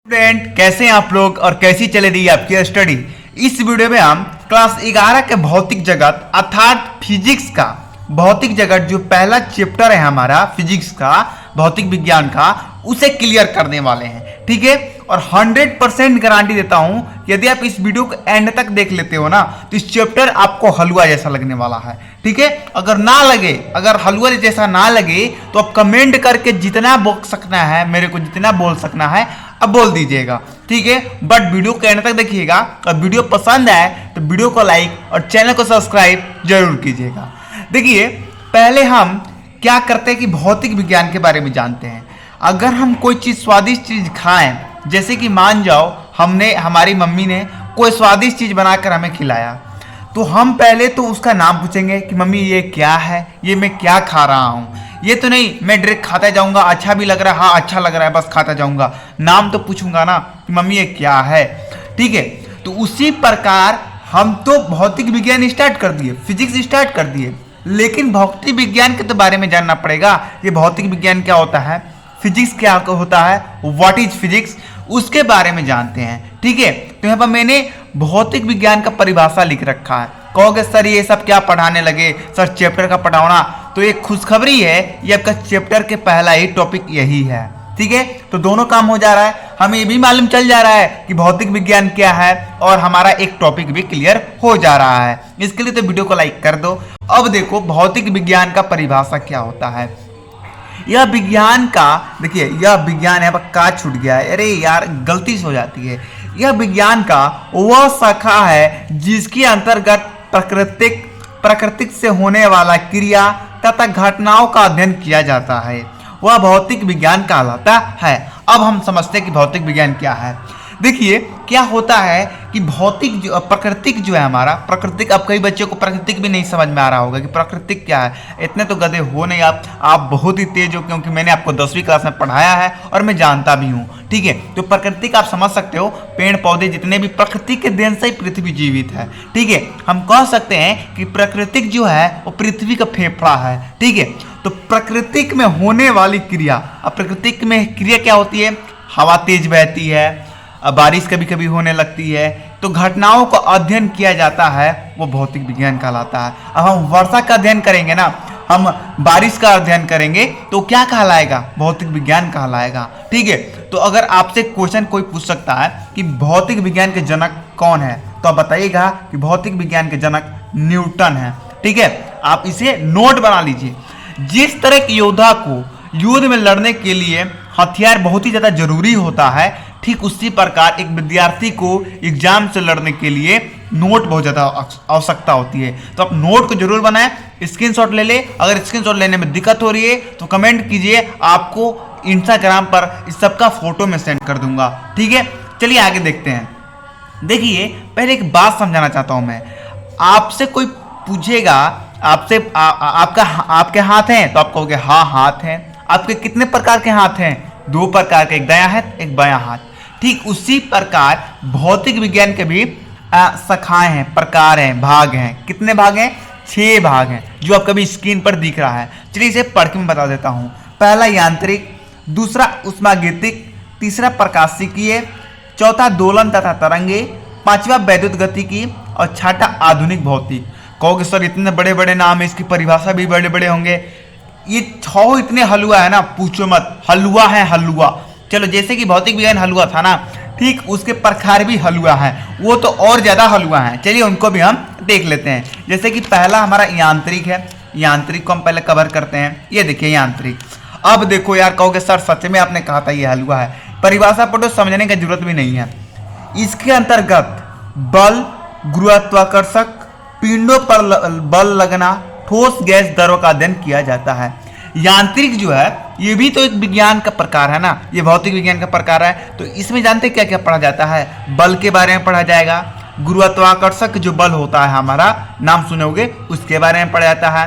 Student कैसे हैं आप लोग और कैसी चल रही है आपकी स्टडी। इस वीडियो में हम क्लास 11 के भौतिक जगत अर्थात फिजिक्स का भौतिक जगत जो पहला चैप्टर है हमारा फिजिक्स का भौतिक विज्ञान का उसे क्लियर करने वाले हैं। ठीक है, और 100% गारंटी देता हूं कि यदि आप इस वीडियो को एंड तक देख लेते हो ना तो इस चैप्टर आपको हलवा जैसा लगने वाला है। ठीक है, अगर ना लगे, अगर हलवा जैसा ना लगे तो आप कमेंट करके जितना बोल सकना है, मेरे को जितना बोल सकना है अब बोल दीजिएगा। ठीक है, बट वीडियो को एंड तक देखिएगा और वीडियो पसंद आए तो वीडियो को लाइक और चैनल को सब्सक्राइब जरूर कीजिएगा। देखिए, पहले हम क्या करते हैं कि भौतिक विज्ञान के बारे में जानते हैं। अगर हम कोई चीज़ स्वादिष्ट चीज़ खाएं, जैसे कि मान जाओ हमारी मम्मी ने कोई स्वादिष्ट चीज़ बनाकर हमें खिलाया, तो हम पहले तो उसका नाम पूछेंगे कि मम्मी ये क्या है, ये मैं क्या खा रहा हूँ। ये तो नहीं मैं डायरेक्ट खाता जाऊंगा, अच्छा भी लग रहा है, हाँ अच्छा लग रहा है, बस खाता जाऊंगा। नाम तो पूछूंगा ना कि मम्मी ये क्या है। ठीक है, तो उसी प्रकार हम तो भौतिक विज्ञान स्टार्ट कर दिए, फिजिक्स स्टार्ट कर दिए, लेकिन भौतिक विज्ञान के तो बारे में जानना पड़ेगा। ये भौतिक विज्ञान क्या होता है, फिजिक्स क्या होता है, व्हाट इज फिजिक्स, उसके बारे में जानते हैं। ठीक है, तो यहाँ पर मैंने भौतिक विज्ञान का परिभाषा लिख रखा है। कहोगे सर ये सब क्या पढ़ाने लगे, सर चैप्टर का पढ़ाना, तो एक खुशखबरी है, ये आपका चैप्टर के पहला ही टॉपिक यही है। ठीक है, तो दोनों काम हो जा रहा है, हमें ये भी मालूम चल जा रहा है कि भौतिक विज्ञान क्या है और हमारा एक टॉपिक भी क्लियर हो जा रहा है। इसके लिए तो वीडियो को लाइक कर दो। अब देखो भौतिक विज्ञान का परिभाषा क्या होता है। यह विज्ञान का, देखिए यह विज्ञान है, का छूट गया है, अरे यार गलती से हो जाती है। यह विज्ञान का वह शाखा है जिसके अंतर्गत प्राकृतिक से होने वाला क्रिया तथा घटनाओं का अध्ययन किया जाता है, वह भौतिक विज्ञान कहलाता है। अब हम समझते हैं कि भौतिक विज्ञान क्या है। देखिए क्या होता है कि प्राकृतिक जो है हमारा प्राकृतिक, अब कई बच्चों को प्राकृतिक भी नहीं समझ में आ रहा होगा कि प्राकृतिक क्या है। इतने तो गधे हो नहीं आप बहुत ही तेज हो, क्योंकि मैंने आपको 10वीं क्लास में पढ़ाया है और मैं जानता भी हूँ। ठीक है, तो प्राकृतिक आप समझ सकते हो, पेड़ पौधे जितने भी प्रकृति के देन से ही पृथ्वी जीवित है। ठीक है, हम कह सकते हैं कि प्राकृतिक जो है वो पृथ्वी का फेफड़ा है। ठीक है, तो प्राकृतिक में होने वाली क्रिया, अब प्राकृतिक में क्रिया क्या होती है, हवा तेज बहती है, बारिश कभी कभी होने लगती है, तो घटनाओं का अध्ययन किया जाता है, वो भौतिक विज्ञान कहलाता है। अब हम वर्षा का अध्ययन करेंगे ना, हम बारिश का अध्ययन करेंगे तो क्या कहलाएगा, भौतिक विज्ञान कहलाएगा। ठीक है, तो अगर आपसे क्वेश्चन कोई पूछ सकता है कि भौतिक विज्ञान के जनक कौन है, तो आप बताइएगा कि भौतिक विज्ञान के जनक न्यूटन है। ठीक है, आप इसे नोट बना लीजिए। जिस तरह के योद्धा को युद्ध में लड़ने के लिए हथियार बहुत ही ज्यादा जरूरी होता है, ठीक उसी प्रकार एक विद्यार्थी को एग्जाम से लड़ने के लिए नोट बहुत ज़्यादा आवश्यकता होती है। तो आप नोट को जरूर बनाएं, स्क्रीनशॉट ले ले। अगर स्क्रीनशॉट लेने में दिक्कत हो रही है तो कमेंट कीजिए, आपको इंस्टाग्राम पर इस सब का फोटो में सेंड कर दूंगा। ठीक है, चलिए आगे देखते हैं। देखिए पहले एक बात समझाना चाहता हूं मैं, आपसे कोई पूछेगा, आपसे आपके हाथ हैं, तो आप कहोगे हाँ हाथ हैं। आपके कितने प्रकार के हाथ हैं, 2 प्रकार के, एक दायां हाथ एक बायां हाथ। ठीक उसी प्रकार भौतिक विज्ञान के भी शाखाएं हैं, प्रकार हैं, भाग हैं। कितने भाग हैं, 6 भाग हैं, जो आपको अभी स्क्रीन पर दिख रहा है। चलिए इसे पढ़ के मैं बता देता हूं। पहला यांत्रिक, दूसरा उष्मागतिक, तीसरा प्रकाशिकीय, चौथा दोलन तथा तरंगे, 5वां वैद्युत गतिकी और 6ठा आधुनिक भौतिक। कहोगे सर इतने बड़े बड़े नाम है, इसकी परिभाषा भी बड़े बड़े होंगे। ये 6 इतने हलवा है ना, पूछो मत, हलवा है हलवा। चलो जैसे कि भौतिक विज्ञान हलवा था ना, ठीक उसके प्रकार भी हलवा है, वो तो और ज्यादा हलवा है। चलिए उनको भी हम देख लेते हैं। जैसे कि पहला हमारा यांत्रिक है, यांत्रिक को हम पहले कवर करते हैं। ये देखिए यांत्रिक। अब देखो यार, कहोगे सर सच में आपने कहा था ये हलवा है, परिभाषा पढ़ो, समझने की जरूरत भी नहीं है। इसके अंतर्गत बल, गुरुत्वाकर्षक, पिंडों पर बल लगना, ठोस गैस दरों का अध्ययन किया जाता है। यांत्रिक जो है ये भी तो एक विज्ञान का प्रकार है ना, ये भौतिक विज्ञान का प्रकार है। तो इसमें जानते क्या क्या पढ़ा जाता है, बल के बारे में पढ़ा जाएगा, गुरुत्वाकर्षक जो बल होता है हमारा, नाम सुने होंगे, उसके बारे में पढ़ा जाता है,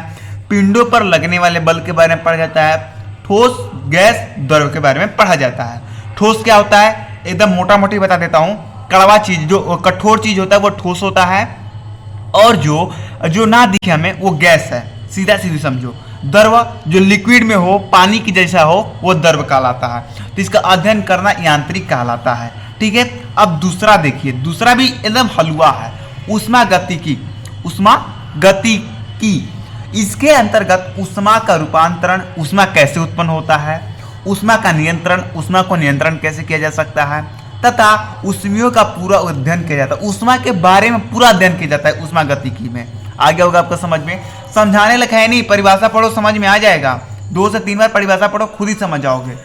पिंडों पर लगने वाले बल के बारे में पढ़ा जाता है, ठोस गैस दरों के बारे में पढ़ा जाता है। ठोस क्या होता है, एकदम मोटा मोटी बता देता हूँ, कड़वा चीज जो कठोर चीज होता है वो ठोस होता है, और जो ना दिखे हमें वो गैस है, सीधा सीधी समझो। द्रव जो लिक्विड में हो, पानी की जैसा हो, वो द्रव कहलाता है। तो इसका अध्ययन करना यांत्रिक कहलाता है। ठीक है, अब दूसरा देखिए, दूसरा भी एकदम हलवा है, ऊष्मा गतिकी। ऊष्मा गतिकी, इसके अंतर्गत ऊष्मा का रूपांतरण, ऊष्मा कैसे उत्पन्न होता है, ऊष्मा का नियंत्रण, ऊष्मा को नियंत्रण कैसे किया जा सकता है, तथा ऊष्मियों का पूरा अध्ययन किया जाता है। ऊष्मा के बारे में पूरा अध्ययन किया जाता है ऊष्मा गतिकी में। आगे होगा आपको समझ में, समझाने लगा है नहीं, परिभाषा पढ़ो समझ में आ जाएगा। 2 से 3 बार परिभाषा पढ़ो, खुद ही समझ जाओगे।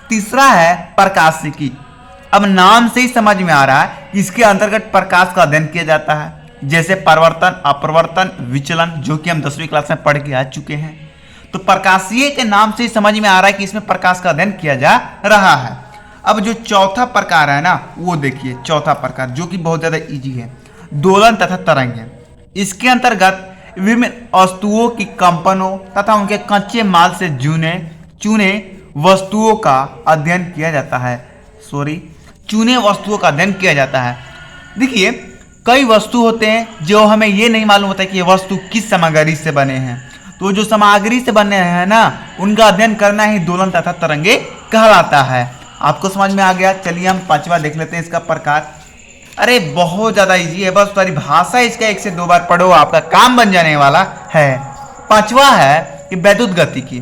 तीसरा है प्रकाशिकी। अब नाम से ही समझ में आ रहा है कि इसके अंतर्गत प्रकाश का अध्ययन किया जाता है, जैसे परिवर्तन, अपवर्तन, विचलन, जो कि हम 10वीं क्लास में पढ़ के आ चुके हैं। तो प्रकाशीय के नाम से ही समझ में आ रहा है कि इसमें प्रकाश का अध्ययन किया जा रहा है। अब जो चौथा प्रकार है ना, वो देखिए, चौथा प्रकार जो कि बहुत ज्यादा इजी है, दोलन तथा तरंग है। इसके अंतर्गत विभिन्न वस्तुओं की कंपनों तथा उनके कच्चे माल से चुने वस्तुओं का अध्ययन किया जाता है। चुने वस्तुओं का अध्ययन किया जाता है। देखिए, कई वस्तु होते हैं जो हमें ये नहीं मालूम होता है कि ये वस्तु किस सामग्री से बने हैं। तो जो सामग्री से बने हैं ना, उनका अध्ययन करना ही दोलन तथा तरंगे कहलाता है। आपको समझ में आ गया। चलिए हम 5वां देख लेते हैं इसका प्रकार। अरे बहुत ज्यादा इजी है, बस परिभाषा इसका 1 से 2 बार पढ़ो, आपका काम बन जाने वाला है। 5वां है कि वैद्युत गतिकी।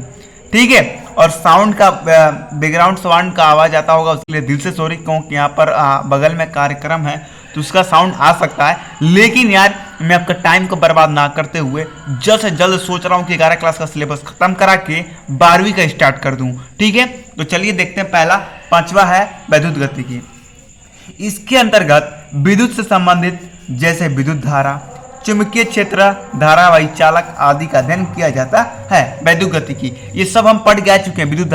ठीक है, और साउंड का बैकग्राउंड साउंड का आवाज आता होगा, उसके लिए दिल से सॉरी, क्योंकि यहाँ पर बगल में कार्यक्रम है तो उसका साउंड आ सकता है। लेकिन यार, मैं आपका टाइम को बर्बाद ना करते हुए जल्द से जल्द सोच रहा हूँ कि 11 क्लास का सिलेबस खत्म करा के 12वीं का स्टार्ट कर दूँ। ठीक है, तो चलिए देखते हैं। पहला 5वां है वैद्युत गतिकी। इसके अंतर्गत विद्युत से संबंधित जैसे विद्युत धारा, चुंबकीय क्षेत्र, धारावाही चालक आदि का अध्ययन किया जाता है। वैद्युत गतिकी ये सब हम पढ़ के चुके हैं। विद्युत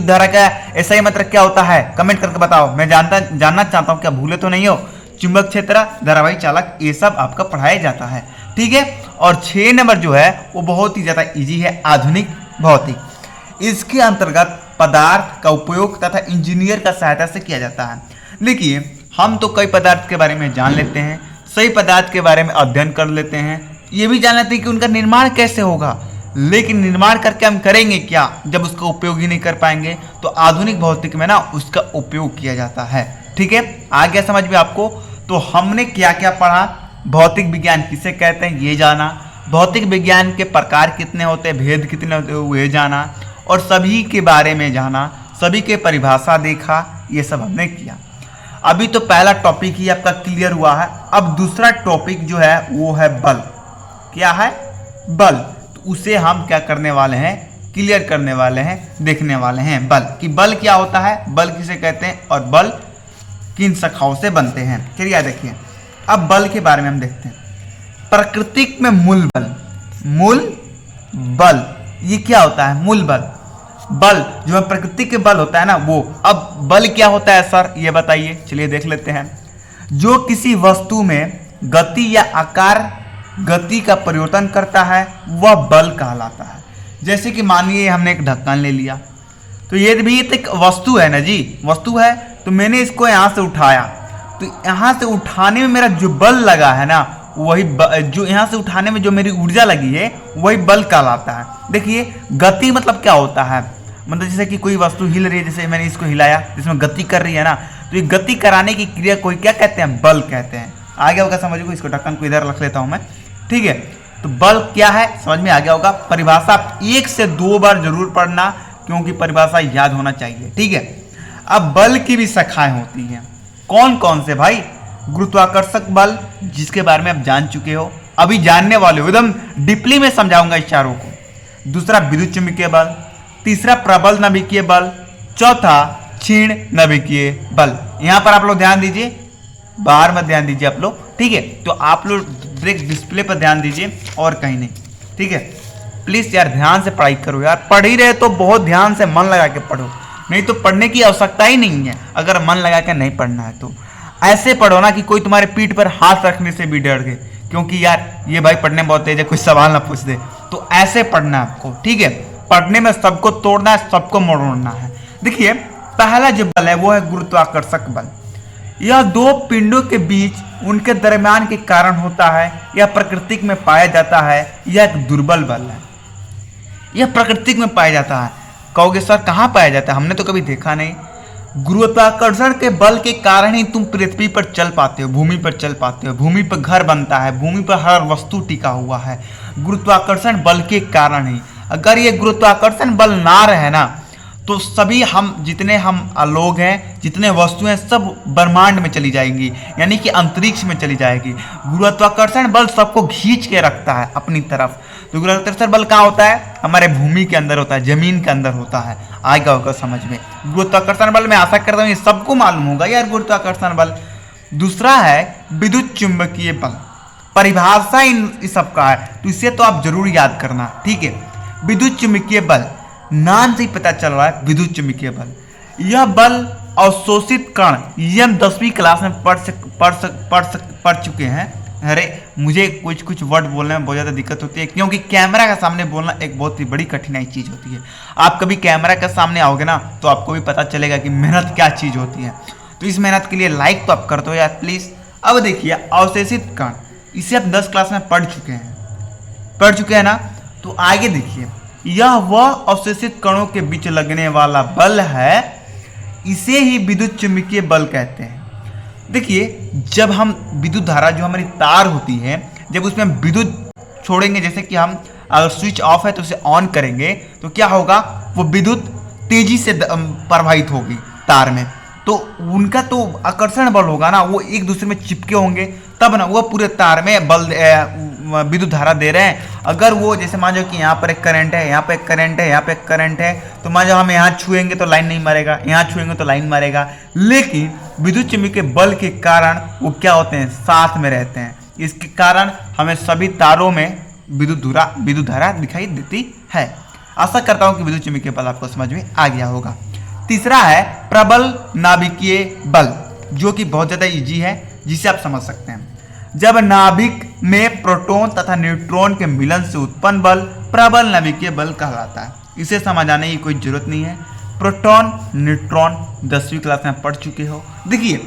धारा का ऐसा ही मतलब क्या होता है, कमेंट करके बताओ, मैं जानना चाहता हूँ, क्या भूले तो नहीं हो। चुंबक क्षेत्र, धारावाही चालक, ये सब आपका पढ़ाया जाता है। ठीक है, और 6 नंबर जो है वो बहुत ही ज्यादा इजी है, आधुनिक भौतिक। इसके अंतर्गत पदार्थ का उपयोग तथा इंजीनियर का सहायता से किया जाता है। देखिए, हम तो कई पदार्थ के बारे में जान लेते हैं, सही पदार्थ के बारे में अध्ययन कर लेते हैं, ये भी जान लेते हैं कि उनका निर्माण कैसे होगा, लेकिन निर्माण करके हम करेंगे क्या जब उसका उपयोग ही नहीं कर पाएंगे। तो आधुनिक भौतिक में ना उसका उपयोग किया जाता है। ठीक है, आ गया समझ में आपको। तो हमने क्या क्या पढ़ा, भौतिक विज्ञान किसे कहते हैं ये जाना, भौतिक विज्ञान के प्रकार कितने होते हैं, भेद कितने होते हैं वो जाना, और सभी के बारे में जाना, सभी के परिभाषा देखा, ये सब हमने किया। अभी तो पहला टॉपिक ही आपका क्लियर हुआ है। अब दूसरा टॉपिक जो है वो है बल। क्या है? बल। तो उसे हम क्या करने वाले हैं, क्लियर करने वाले हैं, देखने वाले हैं। बल कि बल क्या होता है, बल किसे कहते हैं, और बल किन शाखाओं से बनते हैं। चलिए देखिए, अब बल के बारे में हम देखते हैं। प्राकृतिक में मूल बल ये क्या होता है, मूल बल। बल जो है प्रकृति के बल होता है ना वो। अब बल क्या होता है सर, ये बताइए। चलिए देख लेते हैं। जो किसी वस्तु में गति या आकार गति का परिवर्तन करता है वह बल कहलाता है। जैसे कि मानिए हमने एक ढक्कन ले लिया, तो ये भी एक वस्तु है ना जी, वस्तु है। तो मैंने इसको यहाँ से उठाया, तो यहाँ से उठाने में मेरा जो बल लगा है ना, वही जो यहाँ से उठाने में जो मेरी ऊर्जा लगी है वही बल कहलाता है। देखिए, गति मतलब क्या होता है, मतलब जैसे कि कोई वस्तु हिल रही है, जैसे मैंने इसको हिलाया, जिसमें गति कर रही है ना, तो ये गति कराने की क्रिया को क्या कहते हैं, बल कहते हैं। आ गया होगा समझ को। इसको ढक्कन को इधर रख लेता हूं मैं। ठीक है, तो बल क्या है समझ में आ गया होगा। परिभाषा 1 से 2 बार जरूर पढ़ना, क्योंकि परिभाषा याद होना चाहिए। ठीक है, अब बल की भी शाखाएं होती हैं। कौन कौन से भाई? गुरुत्वाकर्षक बल, जिसके बारे में आप जान चुके हो, अभी जानने वाले हो, एकदम डीपली में समझाऊंगा इस चारों को। दूसरा विद्युत चुंबकीय बल, तीसरा प्रबल नाभिकीय बल, चौथा क्षीण नाभिकीय बल। यहां पर आप लोग ध्यान दीजिए, बाहर मत ध्यान दीजिए आप लोग। ठीक है, तो आप लोग डायरेक्ट डिस्प्ले पर ध्यान दीजिए और कहीं नहीं। ठीक है, प्लीज यार ध्यान से पढ़ाई करो यार। पढ़ ही रहे तो बहुत ध्यान से मन लगा के पढ़ो, नहीं तो पढ़ने की आवश्यकता ही नहीं है। अगर मन लगा के नहीं पढ़ना है तो ऐसे पढ़ो ना कि कोई तुम्हारे पीठ पर हाथ रखने से भी डर गए, क्योंकि यार ये भाई पढ़ने में बहुत तेज है, कोई सवाल ना पूछ दे। तो ऐसे पढ़ना है आपको। ठीक है, पढ़ने में सबको तोड़ना है, सबको मोड़ना है। देखिए, पहला जो बल है वो है गुरुत्वाकर्षक बल। यह 2 पिंडों के बीच उनके दरमियान के कारण होता है। यह प्रकृति में पाया जाता है। यह एक दुर्बल बल है। यह प्रकृति में पाया जाता है। कहोगे सर कहाँ पाया जाता है, हमने तो कभी देखा नहीं। गुरुत्वाकर्षण के बल के कारण ही तुम पृथ्वी पर चल पाते हो, भूमि पर चल पाते हो, भूमि पर घर बनता है, भूमि पर हर वस्तु टिका हुआ है गुरुत्वाकर्षण बल के कारण ही। अगर ये गुरुत्वाकर्षण बल ना रहे ना तो सभी हम जितने हम लोग हैं, जितने वस्तुएं सब ब्रह्मांड में चली जाएंगी, यानी कि अंतरिक्ष में चली जाएगी। गुरुत्वाकर्षण बल सबको खींच के रखता है अपनी तरफ। तो गुरुत्वाकर्षण बल कहाँ होता है, हमारे भूमि के अंदर होता है, जमीन के अंदर होता है। आएगा होगा समझ में। गुरुत्वाकर्षण बल मैं आशा करता हूँ ये सबको मालूम होगा यार गुरुत्वाकर्षण बल। दूसरा है विद्युत चुंबकीय बल, परिभाषा इन सबका है तो इसे तो आप जरूर याद करना, ठीक है। विद्युत चुंबकीय बल, नाम से ही पता चल रहा है विद्युत चुंबकीय बल। यह बल अवशोषित कण, ये हम 10वीं क्लास में पढ़ चुके हैं। अरे मुझे कुछ वर्ड बोलने में बहुत ज़्यादा दिक्कत होती है, क्योंकि कैमरा के सामने बोलना एक बहुत ही बड़ी कठिनाई चीज़ होती है। आप कभी कैमरा के सामने आओगे ना तो आपको भी पता चलेगा कि मेहनत क्या चीज़ होती है। तो इस मेहनत के लिए लाइक तो आप कर दो यार प्लीज़। अब देखिए अवशोषित कण, इसे आप 10 क्लास में पढ़ चुके हैं ना। तो आगे देखिए, यह वह अवशोषित कणों के बीच लगने वाला बल है, इसे ही विद्युत चुंबकीय बल कहते हैं। देखिए जब हम विद्युत धारा जो हमारी तार होती है, जब उसमें हम विद्युत छोड़ेंगे, जैसे कि हम अगर स्विच ऑफ है तो उसे ऑन करेंगे तो क्या होगा, वो विद्युत तेजी से प्रवाहित होगी तार में। तो उनका तो आकर्षण बल होगा ना, वो एक दूसरे में चिपके होंगे तब ना वो पूरे तार में बल विद्युत धारा दे रहे हैं। अगर वो जैसे मान लो कि यहाँ पर एक करंट है, यहाँ पे एक करंट है, यहाँ पे एक करंट है, तो मान लो हम यहाँ छुएंगे तो लाइन नहीं मारेगा, यहाँ छुएंगे तो लाइन मारेगा। लेकिन विद्युत चुंबकीय बल के कारण वो क्या होते हैं, साथ में रहते हैं। इसके कारण हमें सभी तारों में विद्युत धारा दिखाई देती है। आशा करता हूँ कि विद्युत चुंबकीय बल आपको समझ में आ गया होगा। तीसरा है प्रबल नाभिकीय बल, जो कि बहुत ज़्यादा इजी है, जिसे आप समझ सकते हैं। जब नाभिक में प्रोटॉन तथा न्यूट्रॉन के मिलन से उत्पन्न बल प्रबल नाभिकीय बल कहलाता है। इसे समझाने की कोई जरूरत नहीं है। प्रोटॉन न्यूट्रॉन 10वीं क्लास में पढ़ चुके हो। देखिए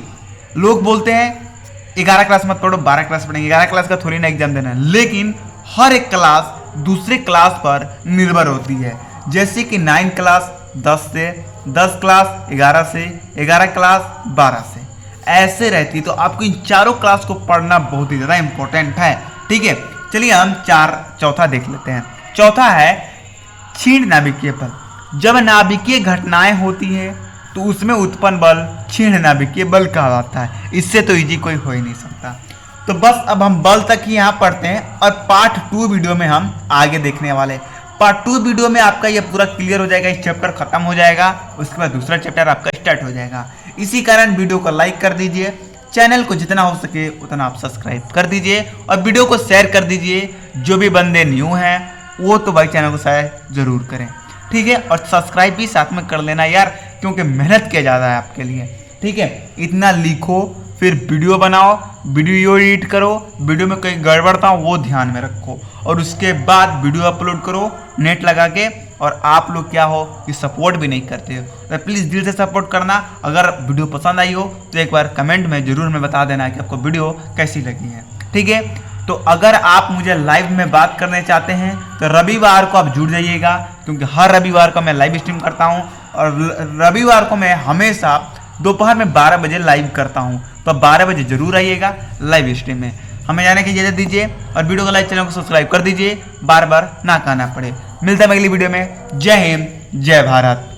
लोग बोलते हैं 11 क्लास मत पढ़ो, 12 क्लास पढ़ेंगे, 11 क्लास का थोड़ी ना एग्जाम देना है। लेकिन हर एक क्लास दूसरे क्लास पर निर्भर होती है। जैसे कि 9 क्लास 10 से, 10 क्लास 11 से, 11 क्लास 12 से, ऐसे रहती। तो आपको इन चारों क्लास को पढ़ना बहुत ही ज़्यादा इंपॉर्टेंट है, ठीक है। चलिए हम चौथा देख लेते हैं। चौथा है क्षीण नाभिकीय बल। जब नाभिकीय घटनाएं होती हैं तो उसमें उत्पन्न बल क्षीण नाभिकीय बल कहलाता है। इससे तो इजी कोई हो ही नहीं सकता। तो बस अब हम बल तक ही यहाँ पढ़ते हैं और पार्ट 2 वीडियो में हम आगे देखने वाले। पार्ट 2 वीडियो में आपका ये पूरा क्लियर हो जाएगा, इस चैप्टर खत्म हो जाएगा, उसके बाद दूसरा चैप्टर आपका स्टार्ट हो जाएगा। इसी कारण वीडियो को लाइक कर दीजिए, चैनल को जितना हो सके उतना आप सब्सक्राइब कर दीजिए और वीडियो को शेयर कर दीजिए। जो भी बंदे न्यू हैं वो तो भाई चैनल को शेयर जरूर करें, ठीक है। और सब्सक्राइब भी साथ में कर लेना यार, क्योंकि मेहनत किया जा रहा है आपके लिए, ठीक है। इतना लिखो, फिर वीडियो बनाओ, वीडियो एडिट करो, वीडियो में कहीं गड़बड़ता हो वो ध्यान में रखो, और उसके बाद वीडियो अपलोड करो नेट लगा के। और आप लोग क्या हो कि सपोर्ट भी नहीं करते हो, तो प्लीज़ दिल से सपोर्ट करना। अगर वीडियो पसंद आई हो तो एक बार कमेंट में ज़रूर में बता देना कि आपको वीडियो कैसी लगी है, ठीक है। तो अगर आप मुझे लाइव में बात करने चाहते हैं तो रविवार को आप जुड़ जाइएगा, क्योंकि हर रविवार को मैं लाइव स्ट्रीम करता हूँ। और रविवार को मैं हमेशा दोपहर में 12 बजे लाइव करता हूँ, तो 12 बजे जरूर आइएगा लाइव स्ट्रीम में। हमें जाने की इजाज़त दीजिए और वीडियो को लाइक, चैनल को सब्सक्राइब कर दीजिए, बार बार ना कहना पड़े। मिलता है अगली वीडियो में। जय हिंद, जय भारत।